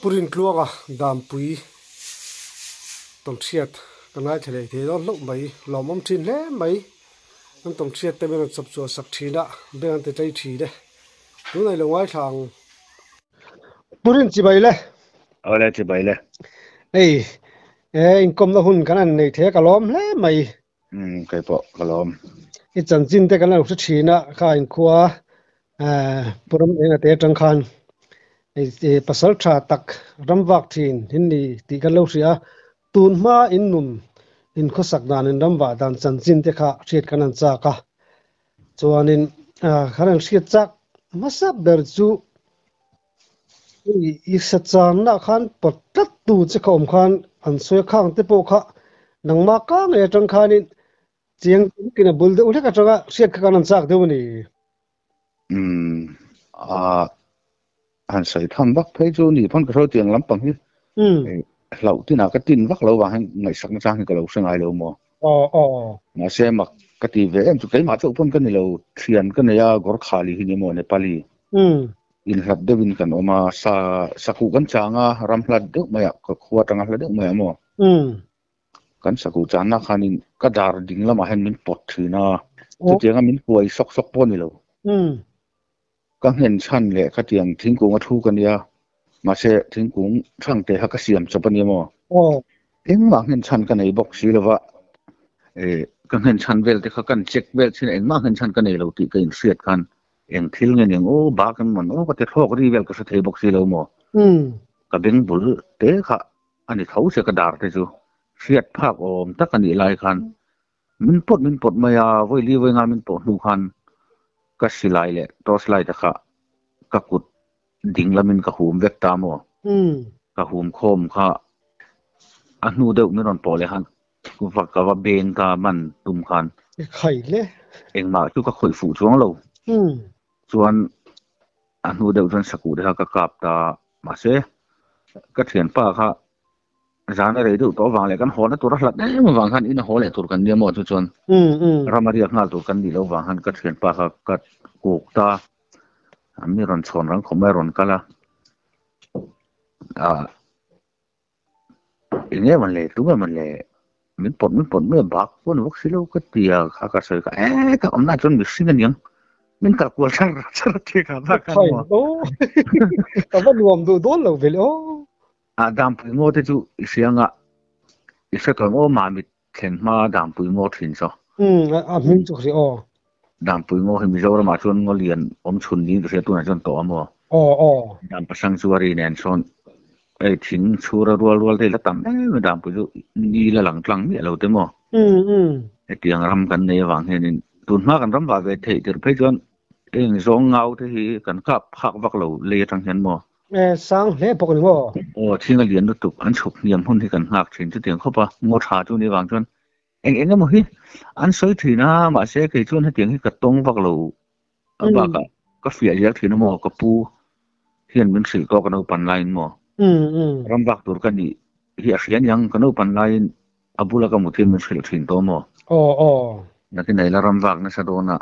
purin tluanga dam pui tong thiat kanai thele the don lo mai lomom thin le mai an tong thiat te ben chap chu sak thina ben te tai thi de nu nei lo wai thang purin chi bai le ole chi bai le ei inkom na hun kan an nei the kalom le mai kai po kalom I chan chin te kan lo thina kha in khuwa puram eng te tang khan ei pasal tha tak ramwak thin hinni ti kan lo ria tun ma in nun in khosak dan in ramwa dan chan chin te kha thiet kan an cha ka chuanin kharang thiet chak masap ber chu I sa chan na khan pot tat tu che khom khan an soi khang te po kha nangma ka nge tang khanin chiang kina bul de ule ka tanga thiet ka kan an chak deu ni han sai tham bak phei chu ni phon ka ro tiang lampang hi lau tin a ka tin vak lo wa han ngai sak na chang ka lo sangai lo mo na se mak ka ti ve em chu kai ma chu pon kan ni lo thian kan ya gor khali hi ni mo nepali in hlat dewin kan oma saku kan changa ram hlat de maya ka khuwa tanga hlat de maya mo kan saku chana khanin ka dar ding lama hen min pot thina chu tianga min kuai sok sok pon ni lo ka hen chan le ka tiang thingkung a thu kan ya ma se thingkung thang te ha ka siam chapani mo eng ma hen chan kan ei bok si lova ka hen chan vel te kha kan check vel sin eng ma hen chan kan ei lo ti ka in siat kan eng thil nge ning o ba kan man o ka te thok ri vel ka sa thei bok si lo mo ka beng bul te kha ani thau se ka dar te chu siat phak om tak ani lai khan min pot maya voi li voi nga min pot nu khan ka silai le to slai ta kha ka kut ding lamin ka hum vek ta mo ka hum khom kha anu deuh mi ron pole han ku vak ka wa beng ka man tum khan khai le eng ma chu ka khoi fu chuang lo chuan anu deuh ron saku de ka kap ta ma se ka thian pa kha zana rei du to wang le kan hon na tur hlat ne wang khan in hole tur kan ni mo chu chuan ramariak ngal tur kan ni lo wang han ka thian pa kha ka kuk ta ami ron chon rang khomai ron kala inge man le tu man le min pot me bak pon wok silo ka tia kha ka sai ka ka amna chon mi sin an yang min ka ko char the ka ba kan mo ka ba nuam du don lo vel o dam pu ngo te chu sianga isa ka ngo ma mi thlen ma dam pu ngo thin so min chu ri o dam pu ngo hi mi zo ma chon ngo lian om chun ni se tu na chon to mo dam pasang chuari nen son ai thing chura rual te la tam dam pu ni la lang tlang mi lo te mo e tiang ram kan nei wang henin tun ma kan ram wa ve thei ter phei chon eng zong ngau te hi kan kap phak vak lo le tang hen mo sang le pok ni mo thinga lian lu tuk an chuk niam hun hi kan ngak thin chu tiang khopa ngo tha chu ni wang chon eng mo hi an soi thina ma se ke chon ha tiang hi ka tong vak lo ba ka fia ya thina mo ka pu hian min sil ko kan pan line mo ram bak tur kan ni hi a hian yang kan pan line abula ka muthin min sil thin to mo na ki nei la ram bak na sa do na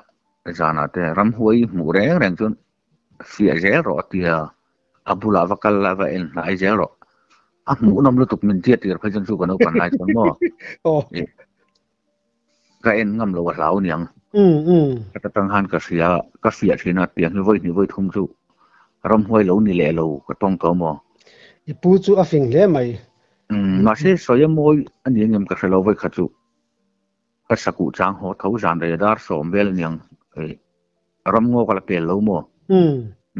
jana te ram huai mu reng chon fia je ro tia abula vakal la va en ai je ro mu nom lu tuk min tiat tir phai chan chu kan pan line chon mo ka en ngam lo wa lau niang ka tang han ka sia thina tiang ni voi thum chu ram huai lo ni le lo ka tong to mo I pu chu a fing le mai ma se soya moi ani ngam ka lo vai kha chu ka saku chang ho thau jan re dar som bel niang ram ngo ka pe lo mo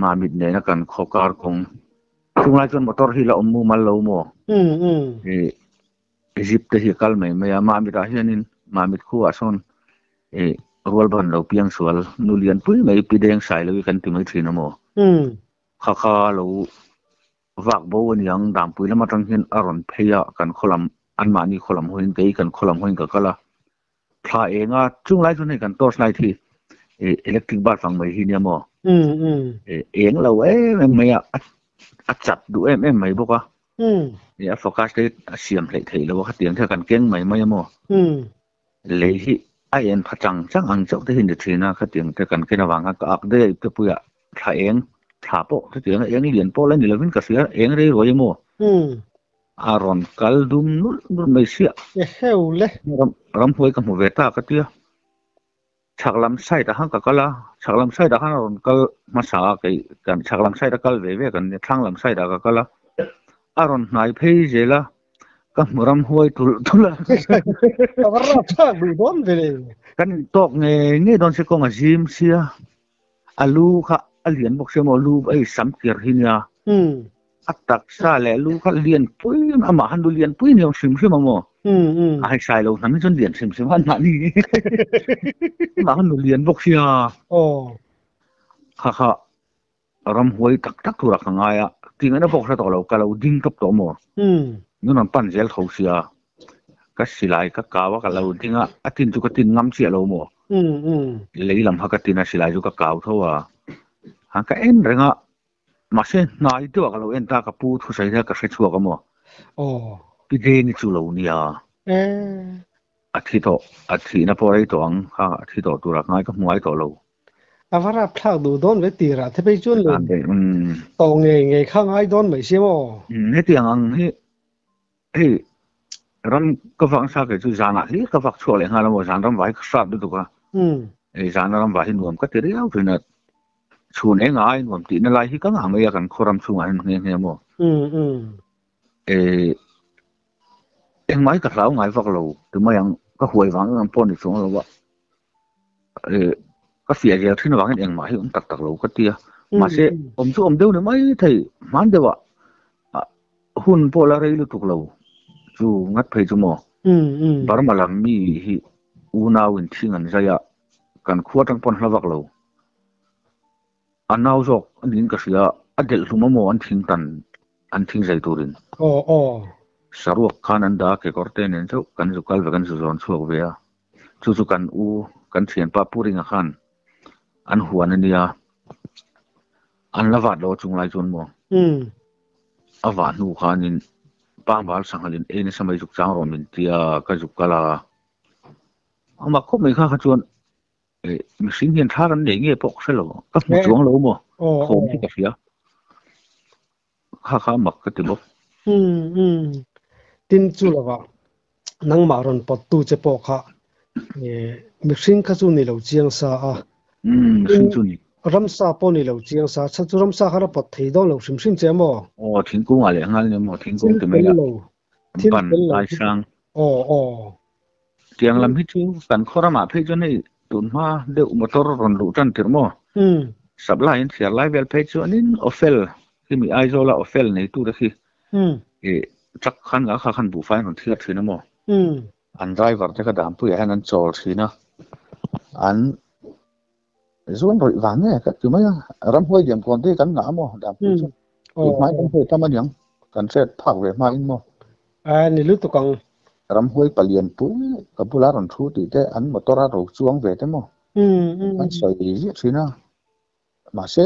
ma mit ne na kan khokar kong tungai chon motor hi la mu mal lo mo Egypt hi kal mai ma mit a hianin ma mit khu ason rual ban lo piang sual nulian pui mai pi deng sai lo kan ti mai thina mo kha lo vak bo an yang dam pui lama tang hin aron pheya kan kholam an mani kholam hoin ke kan kholam hoin ka kala thla enga chung lai chun kan torch lai thi electric bar fang mai hi ni mo eng lo mai a chat du em mai boka ya focus te siam hlei thei lo kha tiang tha kan keng mai mo le hi a en phachang chang ang chau te hin de thina kha tiang te kan kena wanga ka ak de pe puya thla eng thả bộ thế tiếng anh liền bộ lên thì là vẫn cả sữa anh đây rồi mua aron kaldum nút mấy xịa heo le ram hoi cả một vết ta cái tia chắc làm sai đã hăng cả cái là chắc làm sai đã hăng aron kal masa cái chắc làm sai đã kal về cái thang làm sai đã cái là aron này phải gì là cái ram hoi tul là avara thak du don về cái tóc nghe don sẽ có cái gym xia alu kha alien bok semo lu ai sam kir hinya atak sa le lu kha lien pui ama han du lien pui ni sim sim mo ai sai lo nan chon lien sim sim han ni ma han du lien bok sia kha ram hoi tak tak thura khangaya tinga na bok sa to lo ka lo ding kap to mo nu nan pan zel thau sia ka silai ka kawa ka lo dinga atin chu ka tin ngam sia lo mo lấy làm hắc tin là lại juga kau thôi à hàng cái em rồi ngã mà xem nói điều cái lâu em ta cái pu thu sai ra cái sai chua cái mò cái gì như chú lâu nia à thì nó bỏ đấy toang ha thì đó tu ra ngay cái muối đó lâu à vợ ra thao đồ đón với tiền ra thế bây giờ luôn tàu nghề khang ai đón mấy xem mò hết tiền ăn hết ran cái vang sa cái chú giàn à cái vang chua lại ngay là một giàn ran vải sạp được không giàn ran vải nuông cái tiền đâu rồi nè chun ai nuông tí nó lại hi cái hàng mấy cái khoram chung anh nghe mò em mấy cái lão ngay vác lâu từ mấy anh cái huay vang anh pon đi xuống rồi vợ cái phía dưới thì nó vang em mấy ông tắc lâu cái tia mà sẽ ông đâu nữa mấy thầy mang đâu ạ hun pola rồi lúc lâu chú ngắt phải chú mò bảo mà làm mi hi unau in thiên anh zaya kan khuat ang pon hlavak lo anau jok anin ka sia adel luma mo an thing zai turin saruak khan an da ke korte nen chu kan zukal ve kan zon chuak ve a chu kan kan thian pa puringa khan an huan ania an lavat lo chung lai chun mo awa nu khanin pangwal sanghalin ene samai juk chang rom in tia ka zukala ama khop mai kha chuan mi sing hian thar an nei nge pok selo ka mu chuang lo mo khom chi ka sia kha mak ka ti bok tin chu lawa nang ma ron pot tu che pok kha mi sing kha chu ni lo chiang sa a sing chu ni ram sa po ni lo chiang sa cha chu ram sa kha ra pot thei don lo sim sim che mo thing kung ale ngal ni mo thing kung te me la ban lai sang tiang lam hi chu kan khora ma phe chu nei tun ma deu motor ron lu tan tir mo supply in share live vel page chu anin ofel ki mi ai zola ofel nei tu da khi chắc khăn ngã khăn bù phai còn thiệt thì nó mò anh driver thế cái đám tuổi anh ăn trò thì nó anh rồi vắng này cái thứ mấy ram hơi điểm còn thế cắn ngã mò đám tuổi mai cũng hơi tham ăn nhở cần sẽ thẳng về mai mò này lúc tụi con ram hơi palien pui cái bula còn thu thì thế anh một tora rồi xuống về thế mò anh sợi gì thì nó mà sẽ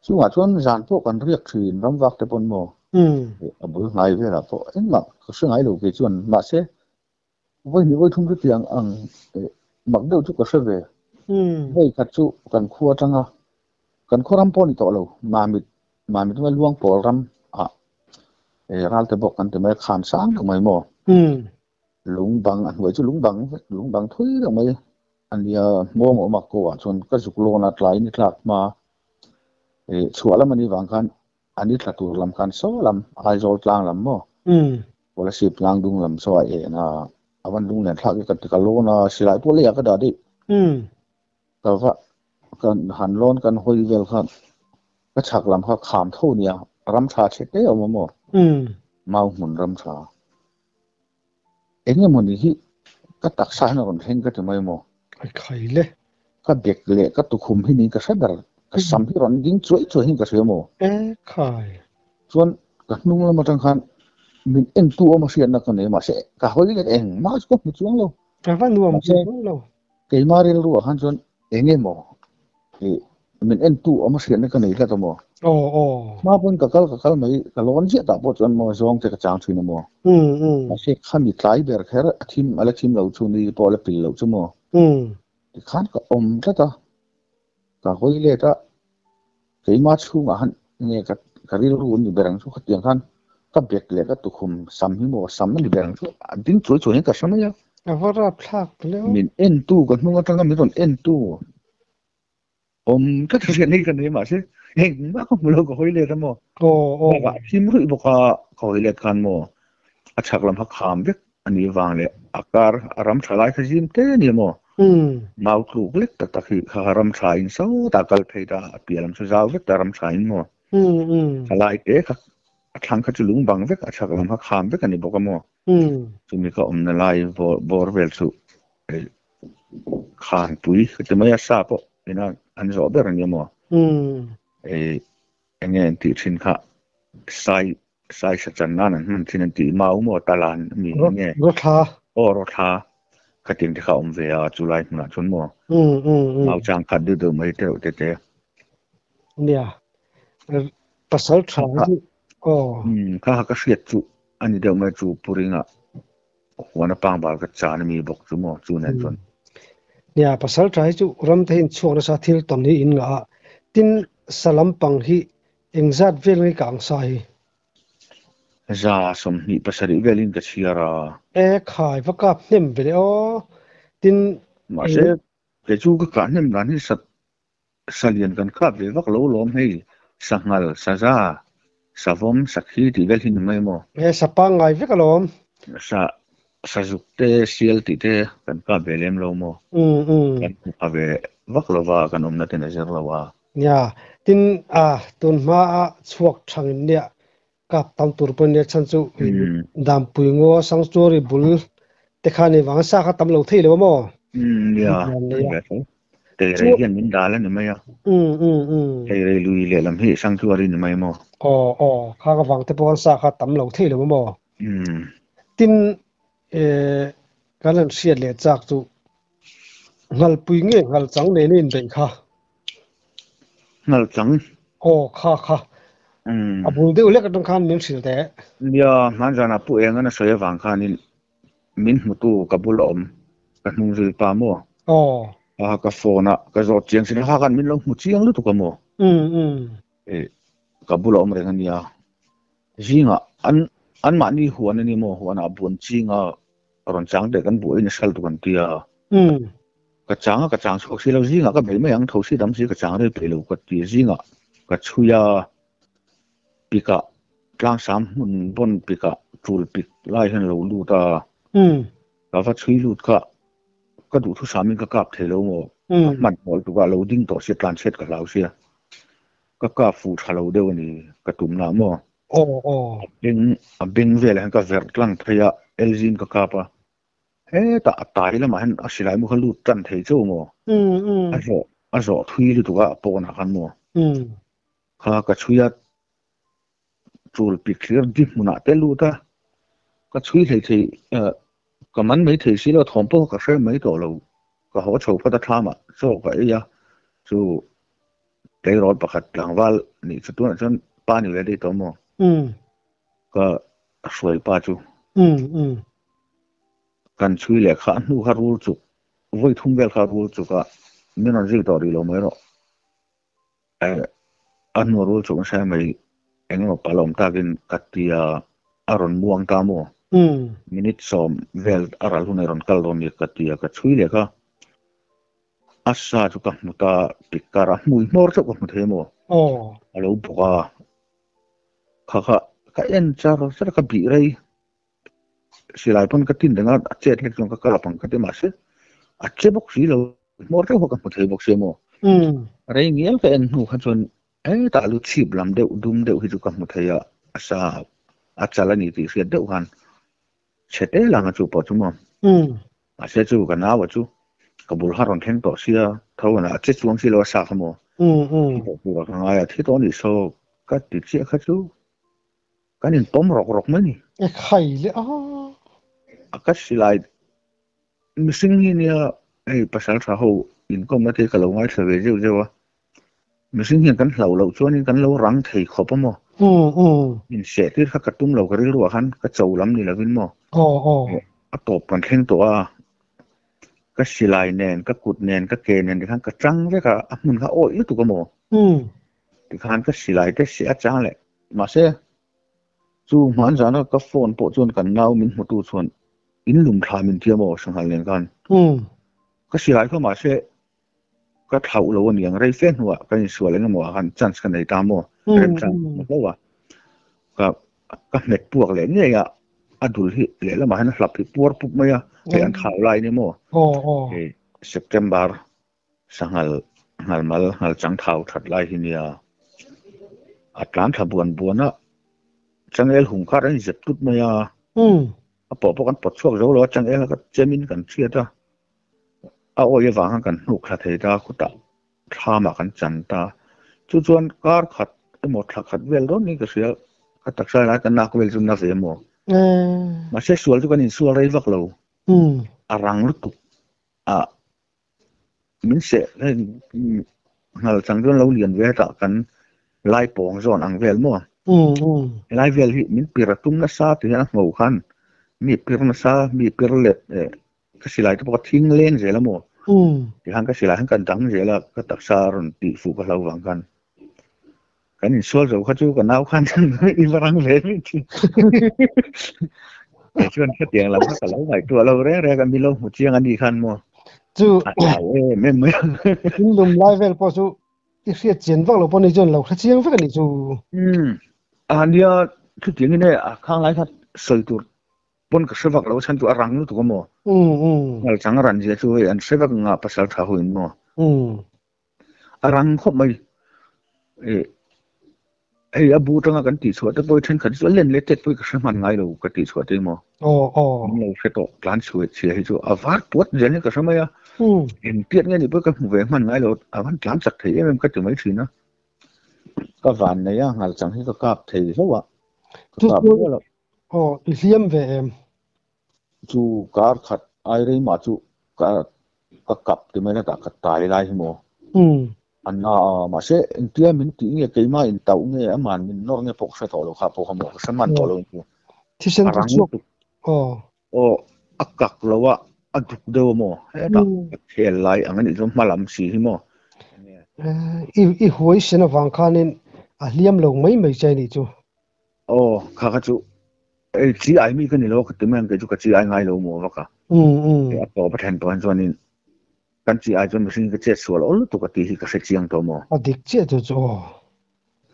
xuống ở chỗ dàn phố còn riết thì ram vác thế bọn mò bữa ngày về là phố anh mặc cái ngày đầu cái chuyện mà sẽ với những thông tin tiếng ăn mặc đâu chút có sẽ về với các chú cần khua trăng à cần khua ram poni to lâu mà mình mới luang po ram ra tới bọc cần tới mấy khám sáng được mấy mò lúng bằng anh với chú lúng bằng thúi được mấy anh đi mua một mặc cổ chọn cái dục lô nát lại nít lạc mà xóa lắm anh đi vàng kan anh đi là tụi làm kan số làm ai rồi lang làm mò hoặc là xịp lang dung làm số ấy na anh dung này thắc cái lô na xí lại bố lấy cái đó đi cái vậy kan hành lon kan hoi vel kan cái chạc làm cái khám thâu nia ram trà chết đấy ông mò mau muốn ram trà anh em muốn đi cái đặc sản nó còn thêm cái thứ mấy mò khai lệ cái bẹc lệ cái tụ khum hình cái sét cái sắm thì còn dính chuỗi hình cái sữa mò khai chuan cái nung là một thằng khan mình em tu mà xuyên là cái này mà sẽ cả hồi cái em mà có một chuông lâu văn nuông lâu cái mà đi luôn han chuan anh em mò thì mình em tu mà xuyên cái này là tao mò mà bên cái mấy cái lon giết ta bộ chuan mò zong cái trang thuyền mò mà sẽ khăn bị trái bẹt hết team lâu chuan đi bỏ lại pin lâu chu mò thì khăn cái rất ta cả hồi lệ ta cái mà chú mà hắn nghe cái điều luôn như berang chú cái tiếng han cái bẹt lệ cái tụ khum sắm hi mo sắm nó berang chú tính chuối chuối cái sắm ấy vào ra plak luôn mình en tu cái nung cái mình còn en tu cái cái này mà chứ hình mà không lo có hồi lệ mà và khi mới bốc có hồi lệ kan mo à chắc làm hắc ham biết anh ấy vang lệ akar aram chalai cái gì thế này mà mau tu click ta khi haram chain sau ta kal phê ta pialam su zau biết haram chain mo chalai thế các thằng cái chulung bang biết à chắc làm hắc ham biết anh ấy bốc mo chúng mình có na lai bor vel su khan pui cái mấy sa po ina anh rõ biết anh em mo anh em thì xin khá sai sai sát chân nan xin thì mau mo talan mi nghe rồi tha cái tiếng thì không về July là chuẩn mùa mau chăng cắt được mấy triệu thế nè pasal thang cái sét chú anh đều mấy chú puring à hoàn bang bảo cái cha mi bốc chú mùa chú nên chuẩn nè pasal thang chú ram thấy chuột nó sát thiệt tuần này in ngã tin salam pang hi engzat vel ngai kang sai ra som ni pasari velin cái chia ra khai vác cáp nem về đó tin mà sẽ cái chú cái cả nem gan hi sát salian kan cáp về vác lâu lom hay sangal saza savom sakhi ti velin mai mo sapa ngai vek alom sa dục te sial ti te kan cáp về lem lo mo kan cáp về vác lova kan na te na zer lova ya tin tun ma chuak thang nia kap tam tur pon ne chan chu dam pui ngo sang story bul te khani wang sa kha tam lo thei lo mo ya te re hian min dal ni mai te re lui le lam hi sang chu ari ni mai mo kha ka wang te pon sa kha tam lo thei lo mo tin kalan siat le chak chu ngal pui nge ngal chang ne nin dei kha ngal chang kha abul de ule ka tong khan min sil te ya man jana pu eng na soya wang khanin min mutu kabul om ka hnung zil pa mo ka phone ka zot chiang sin ha kan min lo mu chiang lu tu ka mo kabul om re ngania jinga an ma ni huan ani mo huan a bun chinga ron chang de kan bu in sal tu kan tia ka chang so si lo jinga ka be mai ang tho si dam si ka chang re pe lo ka ti jinga ka chuya pika tlang sam mun bon pika tul pik lai han lo lu ta ka fa chui lu ka du thu samin ka kap the lo mo man bol tu ka lo ding to se tlan set ka lau sia ka fu tha lo de ni ka tum na mo bing vel han ka ver tlang thaya elzin ka kapa ta tai la ma han asilai mu khalu tan thei chu mo a zo thui lu tu ka po na kan mo ka chuya chul pi clear di muna te lu ta ka chui thei ka man mai thei si lo thom po ka hre mai to lo ka ho chho pha ta thama so ka ya chu te rod pakhat langwal ni chu tu na chon pa ni le to mo ka soi pa chu kan chui le kha nu kha rul chu voi thum vel kha rul chu ka min on ri to ri lo mai ro an no rul chu sa mai englo palom takin katia aron muang tamo minute som vel aral huneron kaldon ye katia ka chuile ka assa chu ka muta pikara mui mor chu ka muthemo alo boka kha ka en charo sar ka bi rei silai pon ka tin denga chet lek ka kala pang ka te mase ache bok si lo mor chu ka muthei bok semo rei ngiel ka en nu kha chon ta lu chip lam deuh dum deuh hi chu ka hmu thei a asa achala ni ti hriat deuh han chete langa chu po chu mo a se chu ka na wa chu kabul haron theng to sia thawna che chuang si lo sa khamo chu ka nga ya thi to ni so ka ti che kha chu kanin pom rok mani khai le ka silai missing hi nia pasal tha ho in kom na te ka lo ngai thave je wa missing hian kan hlau lo chuanin kan lo rang thei khop mo in se tir kha katum lo karil ruwa khan ka choulam ni lovin mo a top kan thleng to a ka silai nen ka kut nen ka ke nen khan ka tang ve ka a mun kha oi tu ka mo thì khán cái xì lại cái sẽ trả lại mà sẽ chú màn ra nó cái phone bộ chuan cần nào mình một tu chuan in lùm thà mình kia mò sang hàng liền gan cái xì lại thôi mà sẽ cái thầu lâu anh yang ray phết hoa cái sửa lên mò gan chance cái này ta mò rem sang mà đâu cái net buộc lên như vậy adult hi le la ma na hlap hi por pup maya ke an thau lai ni mo e September sangal mal chang thau that lai hi nia atlan thabuan buana changel hung khat an zet tut maya a po kan pot chuak zo lo changel ka chemin kan thriata a oye wang kan hnuk kha thei da khuta thama kan chan ta chu chuan kar khat emo thak khat vel ro ni ka sia ka taksa la kan nak vel zum na ve mo mà sẽ sual cho cái nhìn sual đây vắt lâu răng lúc tục mình sẽ lên hal chẳng cho lâu liền về tạo cần lai bong zon ang vel mo lai vel hi mình pira tum na sa thì nó ngầu khan mi pira na sa mi pira lệ cái gì lại cho bác thinh lên rồi là mo thì hàng cái gì lại hàng cần trắng rồi là cái đặc sa rồi tỷ phụ cái lâu vàng khan cái nhìn sual rồiเขาchú cái nào khan đi vào răng vel đểชวนแค่เตียงเราก็แล้วไหวตัวเราแรกๆกันมีลมหัวเชียงอันดีคันมัวจู่ไม่เหมือนกินลมไล่เวลพอจู่ที่เสียเจียนฟังเราปนในจนเราเชียงฟังกันนี่จู่อันเดียวคือเตียงนี่ข้างไรครับสวยตัวปนกับเสวักเราฉันตัวรังนู่นตัวมัวเราจังรันเสียช่วยอันเสวักงาภาษาท้าหุ่นมัวรังครบไหมไอ้อาบูตั้งกันตีสวดแต่พอฉันขันส่วนเล่นเล็กเจ็ดพวกก็สมันไงเราก็ตีสวดได้มั้งเราเสร็จก็ร้านสวยเสียให้จู่อาวาดปวดเจนี่ก็สมัยเห็นเตี้ยนี่พวกก็เวมันไงเราอาวันร้านสักทีมันก็จะไม่ถึงนะก็วันนี้งานจังที่ก็กลับทีแล้ววะกลับแล้วเลี้ยมเวมจู่การขัดไอ้เรื่องมาจู่ก็กลับที่ไม่ได้ก็ตายได้ใช่มั้งอันน่ะมาเช่อินเดียมันที่เนี่ยกี่มาอินเตาเนี่ยมันมินนอร์เนี่ยพกเสตอลครับพกขโมยสมันตอลงที่เส้นตุกอักกักแล้วว่าอัดุกเดียวมั้งเฮ้ยแต่เฮลัยอันนี้จะมาลำสีมั้งอีหัวเส้นวังคานินเลี้ยมลงไม่ใช่นี่จู่ข้าก็จู่จีไอมีกันนี่แล้วก็ที่มันก็จู่ก็จีไอง่ายแล้วมั้งวะค่ะต่อประเทศตัวนี้กันจีไอจนมันสิ่งก็เจ็ดส่วนแล้วตัวก็ตีที่ก็เสียจียงตัวมั้งดิเจ็ดจู่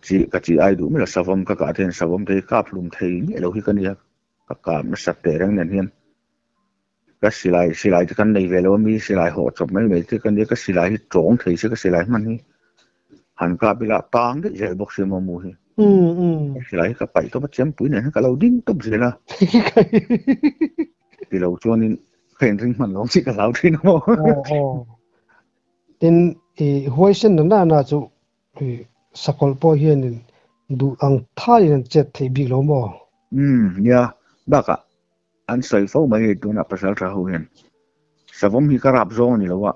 จีก็จีไอดูไม่ละสาวมก็การเดินสาวมที่ข้าพลุมที่เนี่ยเราที่กันเนี่ยก็การมันสัตย์เรื่องนั้นเห็นก็สิไลที่กันในเวลามีสิไลหัวจบไม่ที่กันเนี่ยก็สิไลที่ตรงที่สิก็สิไลมันนี่หันกลับไปละต่างที่จะบอกเสียมามูที่สิไลก็ไปตัวมันเจ็บปุ๋ยเนี่ยก็เราดิ้งตุ้มเสียละที่เราชวนนี่เห็นถึงมันลงสิกับเราที่นู้นเป็นหัวเส้นนั้นน่าจะสกอลพอเห็นดูอังท่ายันเจ็ดที่บิ๊กลมบ่เนี่ยบ้าก็อันใส่ฟ้าไม่ตัวน่ะภาษาท้าหุ่นสาวมีกระรับโซนนี่แล้วว่า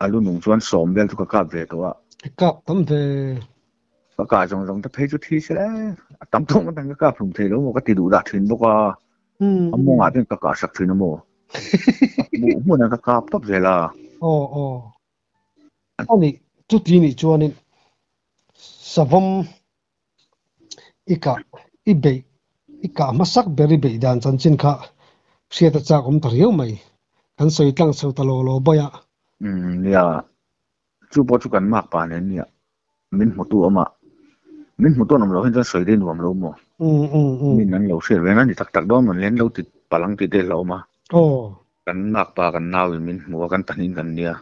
อาลุนุ่งชวนสมเบลทุกกราบเลยตัวกับตั้มเถก็การจงจะเพจจุดที่ใช่แล้วตั้มตรงมันตั้งก็กราบผมเทแล้วมันก็ติดดูดัดถึงบอกว่ามองอาเป็นกระกาสักถึงนะโมมูนั่นกระกาบตับเลยล่ะอันนี้จุดนี้จวนนี่สาวอีเบอีกามาสักเบรีเบดานจันจินค่ะเสียแต่จากผมถือไม่กันสวยตั้งสวยตลอดบ่อยเนี่ยจู่พอจู่กันมากป่านเนี่ยมินหัวตัวมามินหัวตัวน้ำเราเห็นจะสวยได้หนุ่มเราหมดมินนั้นเราเสียเวลาที่ตักด้อมมันเล่นเราติดพลังติดเดเรามากันมากป่ากันน่าวิมินหัวกันตันินกันเนี่ย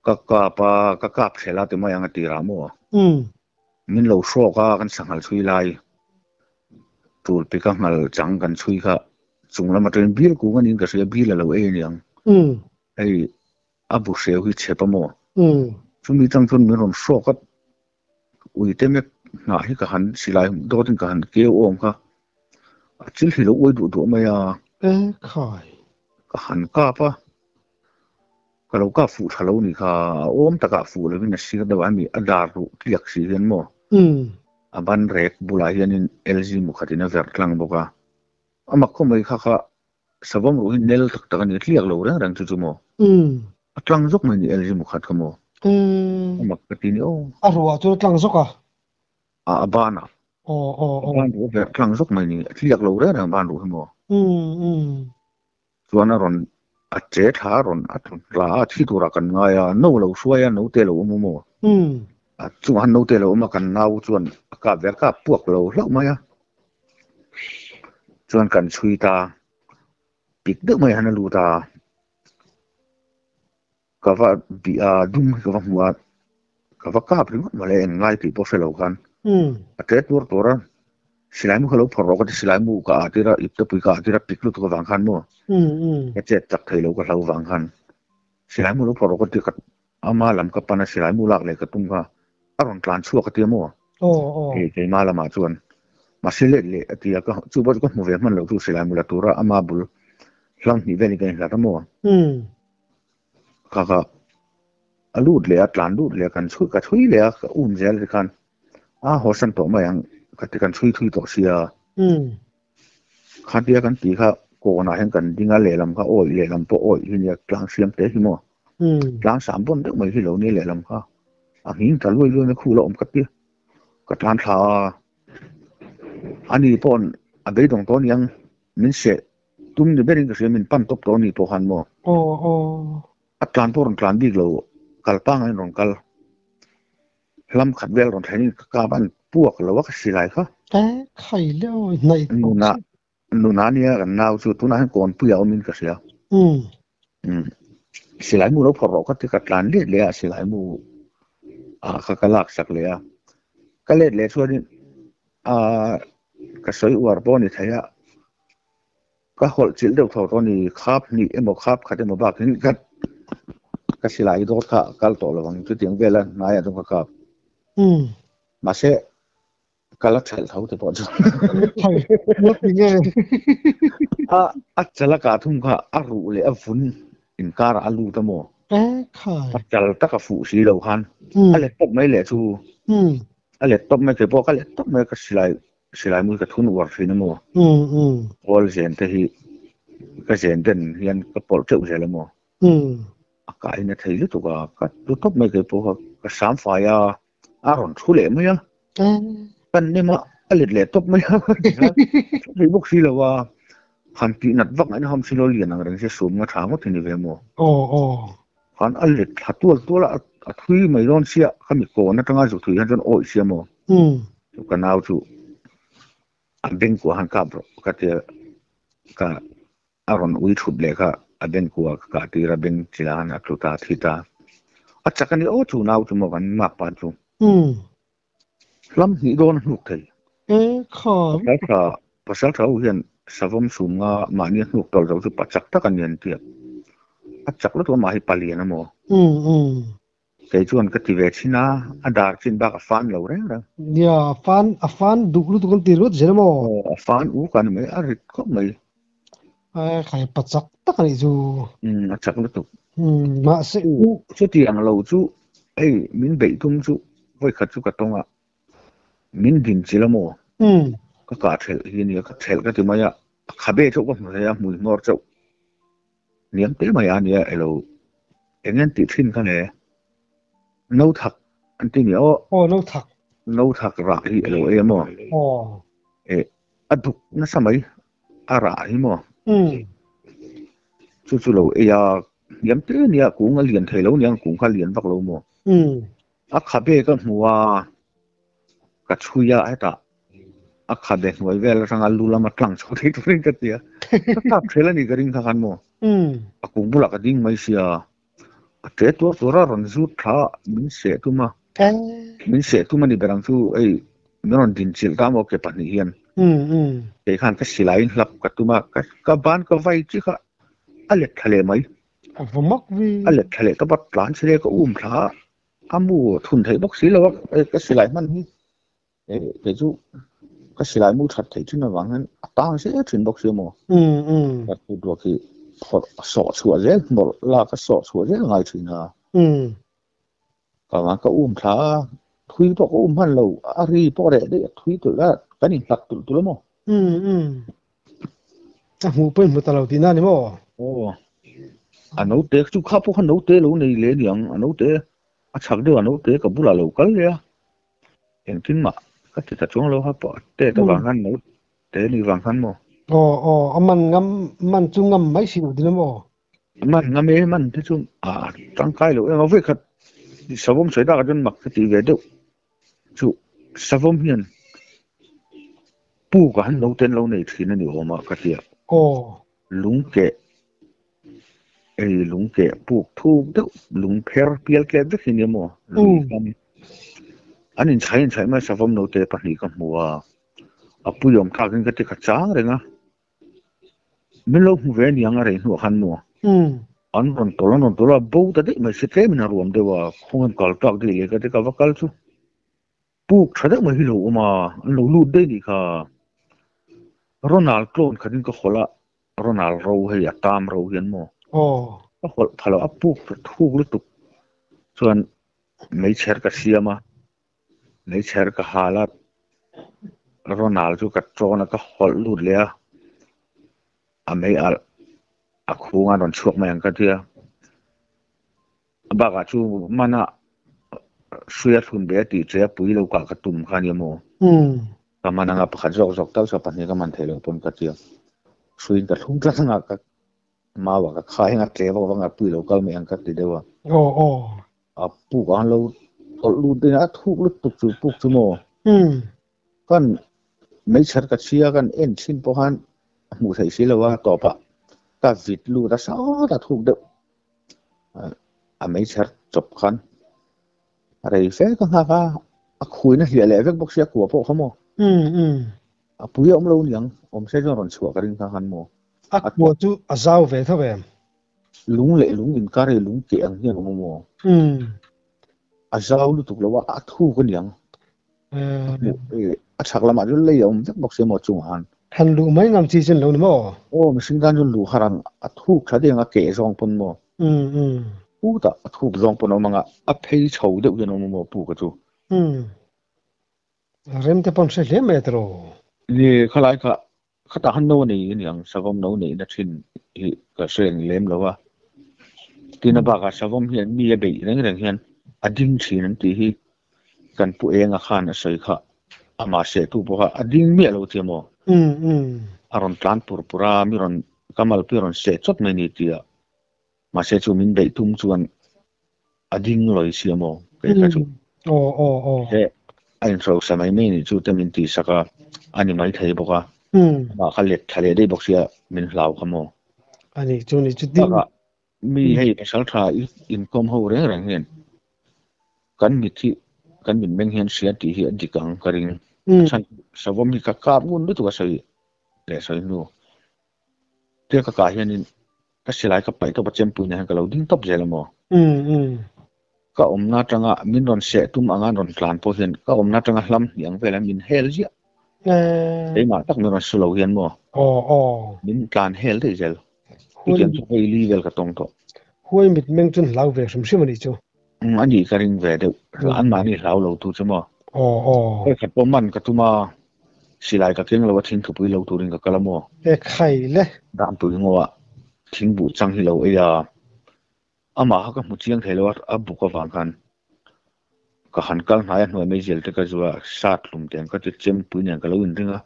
ก็กาบเสร็จแล้วแต่ไม่ยังตีรามัวมินเราโชกกันสังหารช่วยไล่ตูดไปก็หันจังกันช่วยค่ะส่งแล้วมาเรียนบิลกูกันนี่ก็เสียบิลเราเองยังไอ้อาบุเสียหิเชปมัวช่วงนี้จังจนมีคนโชกก็อุ้ยเต็มหน้าที่ก็หันสิไล่โดนก็หันเกี่ยวองค่ะจิลที่เราอุ้ยดูไม่อ่ะค่ะก็หันก้าปะก็เราก้าฟูทะเลนี่ค่ะโอ้มตะก้าฟูเลยวินาทีก็เดี๋ยวมีอดารุเรียกสิเห็นมั้งอาบันเรกบุลายันเอลซีมุขตินาเวร์คลังบอกว่าอามักก็ไม่ค่ะสาวมรู้เนลตักตักนี่เรียกเราเรื่องจู่ๆมั้งคลังจุกมันเอลซีมุขติก็มั้ง mak ka tin o ruwa chu tlang zoka bana ban ru ve tlang zok mai ni thliak lo re na ban ru mo chuan a ron a che tha ron a thun la thi tura kan nga ya no lo suaya no te lo mo a chuan no te lo ma kan nau chuan ka ver ka puak lo hlo mai a chuan kan chui ta pik de mai han lu ta ka va bi a dum ka va muat ka va ka prim ma le en ngai ti po se lo kan a te tur tora silai mu khalo phoro ka silai mu ka atira ipta pui ka atira pik lu to wang khan mo ka che tak thei lo ka hlo wang khan silai mu lo phoro ka ti ka ama lam ka pana silai mu lak le ka tum ka aron tlan chu ka ti mo ke ma lama chuan ma sile le atia ka chu bo ka mu ve man lo tu silai mu la tura ama bul hlang ni ve ni ka la ta mo ka alut le atlan lut le kan chui ka thui le ka zel kan ho san to ma yang ka ti kan thui to sia khan dia kan ti kha ko na hen kan dinga le lam ka oi le lam po oi hi ya tlang siam te hi mo tlang sam bon de mai hi lo ni le lam kha a hin ta loi loi na khu lo om ka ti ka tlan tha ani pon a be dong ton yang min se tum ni berin ka se min pan top to ni to han mo atlan por tlan dik lo kalpang ai rong kal lam khat vel ron thain ka ban puak lo wa ka silai kha khai lo nei nu na nia kan nau chu tu na han kon pu ya min ka sia silai mu lo phoro ka ti ka tlan le le a silai mu a ka lak sak le a ka le chuan a ka soi war bo ni thaya ka hol chil deuh tho to ni khap ni emo khap khat emo ba kin ka silai do kha kal to lo wang chu tiang vela na ya dong ka ma se kala thal thau te po chu a chala ka thum kha a ru le a fun in kar alu ta mo khai a chal ta ka fu si lo khan a le top mai le chu a le top mai ke po ka le top mai ka silai mu ka thun war fin mo ol zen te hi ka zen den hian ka pol cheu se le mo ka ina thei lu to ka tu top mai ke po ka sam fa ya a ron thu le mai ya kan ne ma a le top mai hi bok si lo wa han ti nat vak an ham si lo lian ang reng se sum nga tha mo thini ve mo han a le thatual a thui mai ron sia khami ko na tanga zu thui han jon oi sia mo tu ka nau chu a ben ko han ka bro ka te ka aron ui thut le ka a ben ko ka ti ra ben chila na kluta thita a chakani o chu nau chu mo kan ma pa chu lam hi don hnuk thei kha pasal thau hian savom sum nga ma ni hnuk tol zo chu pachak ta kan yen ti a chak lo to ma hi palian mo ke chuan ka ti ve china a dar chin ba ka fan lo reng reng ya fan duklu tukon ti rut jermo a fan u kan me a rit ko mai khai pachak ta kan ju a chak lo tu ma se chu ti ang lo chu ei min bei tum chu voi khat chu ka tonga min din chilamo ka thel hi ni ka thel ka ti maya khabe chu ko ma ya mui mor chu niam te maya ni elo engen ti thin ka ne no thak an ti ni no thak ra hi elo e mo aduk na samai ara hi mo chu lo e ya niam te ni ku nga lian thei lo niang ku kha lian vak lo mo a khabe ka hmuwa ka chuya eta a khabe hnuai vel ranga lulama tlang chho thei tu ring ka tia ka tap thela ni garing kha kan mo a ku bula ka ding mai sia a te to ra ron zu tha min se tu ma ni berang chu ei non din chil ta mo ke pani hian ke khan ka silai hlap ka tuma ka ban ka vai chi kha ale thale mai vomak vi ale thale ka bat plan sile ka tha amu thun thei bok si lo ka silai man hi ke chu ka silai mu that thei thina wang han tang se thin bok si mo ka tu do ki so chua je mo la ka so chua je ngai thina ka ma ka tha thui to ko han lo a ri po re de thui tu la ka ni tak tu lo mo a mu pen mu ta lo ti na ni mo ano te chu kha po han no te lo nei le niang ano te chắc điều nó thế cả bù là lâu cái đấy hiện tin mà cái thì ta chung lâu hấp bỏ thế ta vàng khăn nó thế đi vàng khăn mò man chung ngâm mấy xíu đi mò man ngâm ấy man thế chung tăng cái lâu em việc khát sao bom xảy ra cái chân mặc cái gì về đâu chú sao bom hiền bù cả hắn lâu tên lâu này thì nó nhiều mà cái gì lúng kẹ lúng kẹ bù thu đâu lúng per piel kẹ đó thì nhiều mà anh in chạy mà sao bom lâu tên bắt đi cái mua bù yom thà cái cái chang rồi nga mình lâu về nhà ngay rồi hắn mua anh còn tola bố ta đấy mà sẽ thế mình làm được và không cần call talk đi cái cái vакал chú bù thật đấy mà hiểu mà anh lâu luôn đấy đi cả Ronaldo khá tin có khola Ronaldo hay là Tam Râu hiền mò có khola thà là bù thu lúc tục cho anh mấy chén cái xia mà mấy chén cái halat Ronaldo cái trò nó có khola luôn lẽ mấy khu ngân còn chuộc mày cái kia bác chú mana suy thuần bé thì chế bùi lâu cả cái tùm khá nhiều mò cái mana ngập khát dọc tao sao bạn cái man thấy lâu tuần cái kia suy cái thùng rất ngạc cái mà cái khai ngạc chế vào ngạc bùi lâu cái mấy anh cái gì đâu bù cái lâu luôn đi nát thuốc lúc tục chú bục chú mò con mấy chặt cái chia con em xin po han mù thấy xí lâu tỏ bạ cái vịt lu đã sao đã thuốc được mấy chặt chụp khăn rồi phép cái ha khui nó hiện lẽ với bác sĩ của bộ không mò bùi ông lâu nhàng ông sẽ cho nó sửa cái đinh khăn mò của chú giao về thôi về lúng lệ lúng in cá rồi lúng kiện như nó mò giao lu tục lâu thu cái nhàng chắc là mà chúng lấy ông chắc bác sĩ một chung hắn lù mấy năm chi chân lâu nữa mò mình sinh ra chúng lù haran thu cái gì ngã kể rong pun mò bù ta thu rong pun ông ngã thấy xấu được như nó mò bù cái chú rem te pon se le metro ni khalai ka khata han no ni yang savom no ni na thin hi ka seng lem lo tina ba ka savom hian mi be reng hian ading thin an ti hi kan pu enga khan a sei kha ama se tu bo ading mi lo ti mo aron tlan pura mi ron kamal pi ron se chot mai ni tia ma se chu min be tum chuan ading loi si mo ke ka chu he anh sau sau mấy mấy chú tâm linh thì sao cả anh mấy thấy bốc à mà khai liệt thề đây bốc xia mình lao không mò anh chú này chú tin mi hay sáng thà income hậu đấy rằng hiền cắn mình mình hiền xia thì hiện chỉ cần cái riêng chẳng sao mà mi cả muốn biết tụi cái để sợi nu tiếc cả hiền cái xí lại cái bài tao bắt chém bùn này cái lâu đinh top dễ lắm mò ka omna tanga min ron se tum anga ron tlan po hian ka omna tanga hlam yang vela min hel zia e ma tak min ron sulo hian mo min tlan hel de zel ku chen chu ei li vel ka tong to huai mit meng chun lau ve sim sim ani chu ani ka ring ve de an ma ni lau lo tu chemo e khat po man ka tuma silai ka keng lo thing thu pui lo tu ring ka kalamo e khai le dam tu ngowa thing bu chang hi lo e ya ama ka mu chiang thelo abu ka wang kan ka han kal hnai hnuai mai zel te ka zuwa sat lum ten ka te chem pui nen ka lo in ringa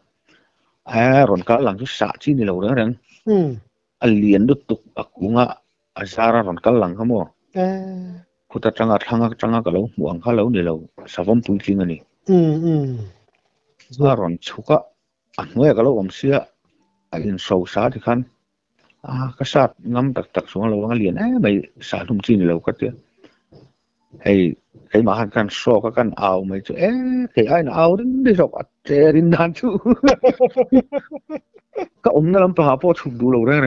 ron ka lang chu sa chi ni lo reng a lian du tuk a kunga a zara ron kal lang ka mo khuta tanga ka lo mu ang kha lo ni lo savam pui tling ani ron chuka a hnuai ka lo om sia a in so sa ti khan cái sát ngắm tặc xuống lâu nó liền mày sát thông tin lâu cái hay cái mà hắn can so cái can ảo mày chứ cái ai ảo đến đi rồi trẻ đến đàn chú cái ông nó làm bằng bao chục đô lâu đấy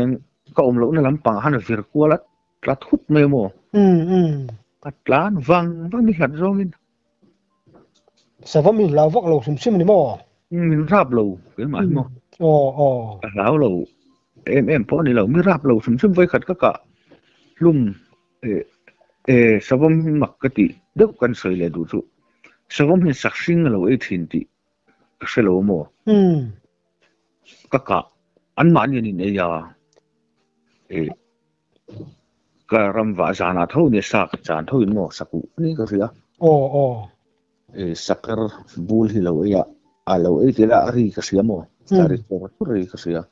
cái ông lâu nó làm bằng hắn việc qua là thút mày mò cái lá vàng vàng đi hạt rồi sao vậy mình lao vóc lâu sim sim đi mò mình ráp lâu cái mà mò lão lâu em po ni lo mi rap lo sum vai khat ka ka lum savam makati deuh kan soi le du chu savam hin saksing lo e thin ti ka selo mo ka an man ni ne ya cái ram vả giàn à thâu này sạc giàn thâu in mò sạc u ni cái gì à sạc cái bul hi lâu ấy à lâu ấy thì là ri cái gì mò là ri cái gì à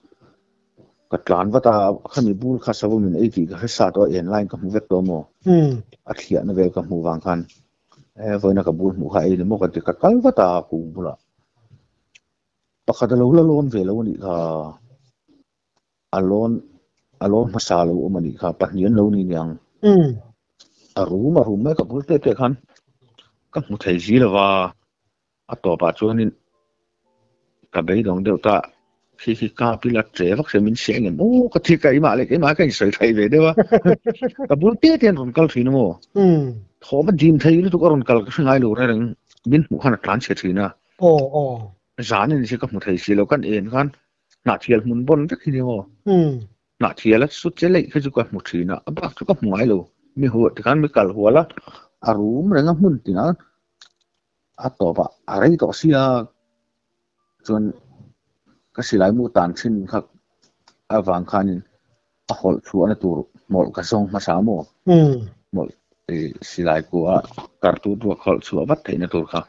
cái tràn vắt ta khami bul khá sao mình ấy thì cái sát ở inline cái vết đó mò à thiệt nó về cái mù vàng khan với nó cái bul mù hay thì mò cái vắt ta cũng bula bắt cái lâu lâu về lâu này alon masalo o mani kha pahnian lo ni nyang aru ma ka bulte te khan ka mu thei ji lawa a to pa chuanin ka bei dong deu ta khi ka pila tre vak se min seng en o ka thi kai ma le kai ma kai soi thai ve dewa ka bulte ten ron kal thina mo tho ma dim thei lu to ron kal ka ngai lo ra reng min mu khan tlan che thina zan ni se ka mu thei si lo kan en khan na thial mun bon tak hi mo nãy thì là suốt chế lệ cái chú quạt một chỉ nè bác chú cấp ngoài luôn mi hồ thì khán mi cào hồ là rúm rồi ngắm mun thì nó tổ bạ ấy tổ xia chọn cái xì lại mua tàn xin khắc vàng khan hol chú anh tụ một cái sông mà sao một xì lại của cả tụ thuộc hol chú bắt thấy nó tụ khắc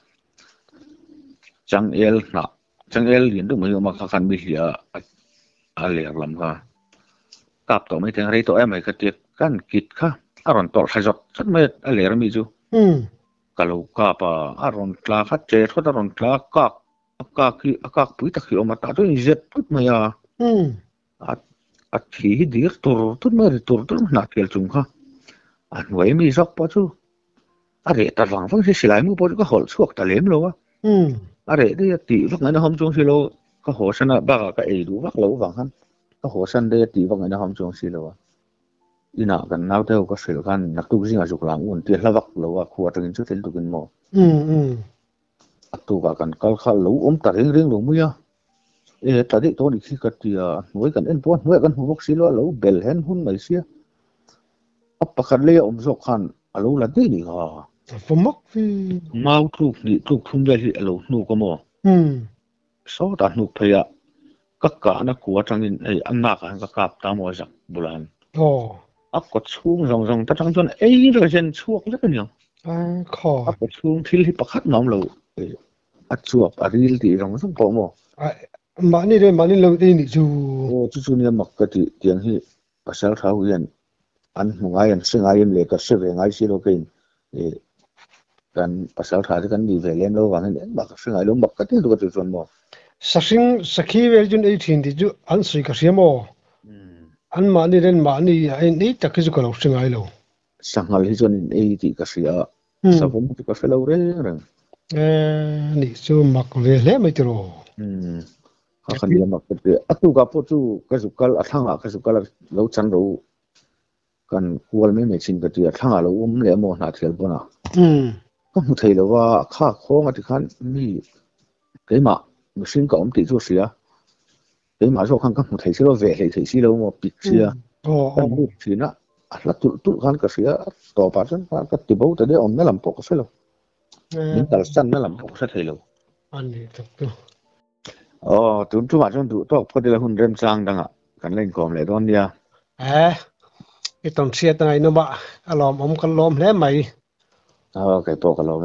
chẳng el liền được mấy mà khăn bị gì liệt lắm ha cặp tổ mấy tiếng tụi em mấy cái tiệc căn kít khá aron tol hay giọt rất mấy lẻ mi chú kalau cặp aron tla phát chế thoát aron tla các bụi tắc hiệu mà ta tôi nhìn rất tốt mà ya thì đi tur tốt mà tur nát kiểu chung ha vậy mi dọc bao chú để ta vàng vẫn sẽ lại mua bao nhiêu cái hộp suốt ta lém luôn á để đi tỷ vắc ngày nó hôm chung xí lô cái hồ sen là ba cái ấy đủ vắc lâu vàng hắn cái hồ sen đây tỷ vắc ngày nó hôm chung xí lô đi nào gần nào theo có sự kan nặc tu gì mà dục làm uốn tiền là vắc lâu à khua từng chút tiền tu kinh mò tu cả gần câu khá lâu ta riêng riêng luôn mới ta đi tôi đi khi cái thì nuôi gần em buôn nuôi gần hồ vắc xí lô lâu bel hen hun mấy xí ấp bạc lê dọc khan lâu là thế đi ha phô mốc vì mau tu thum về thì lâu nu có mò số ta nu thấy các cả nó của trong này ăn nạc các cặp ta mua giặc bulan có chuông rong ta trong chỗ ấy rồi trên chuông rất là nhiều có chuông thì bắt khát nóng lâu chuột ril thì rong rất có mò mà này lâu thì đi chú này mặc cái tiếng hi pasal tháo hiền ăn ngay ăn sinh ngay lấy cái sự về ngay xí lô kinh kan pasal tháo thì kan đi về lên lâu vàng đến bạc sinh ngay luôn bạc cái tiếng tôi có chuyện mò sakhi về chun ấy thì chú ăn suy cái gì mò ăn mà này đến mà này anh ấy chắc cái chú còn sinh ngay lâu sang ngay chun ấy thì cái gì sao không có phải lâu đấy rồi này chú mặc về lẽ mấy chỗ khăn đi mặc cái tu gặp chú cái chú cái thằng lâu chăn lâu kan kual me chin ka tia thanga lo le mo na thel bona ka mu thei lo wa kha khong ati khan mi ke ma machine ka ti chu sia ke ma so khan ka mu thei si lo ve thei si lo mo pi sia kan mu chi na la tu khan ka sia to pa chan ka ti bo ta de na lam po ka se lo min tal san na lam po ka thei lo ani tak tu tun chu ma chon tu to pho de la hun rem chang danga kan len kom le don dia cái tông xe tầng này nó bạ lòm ông con lòm lẽ mày cái bộ cái lòm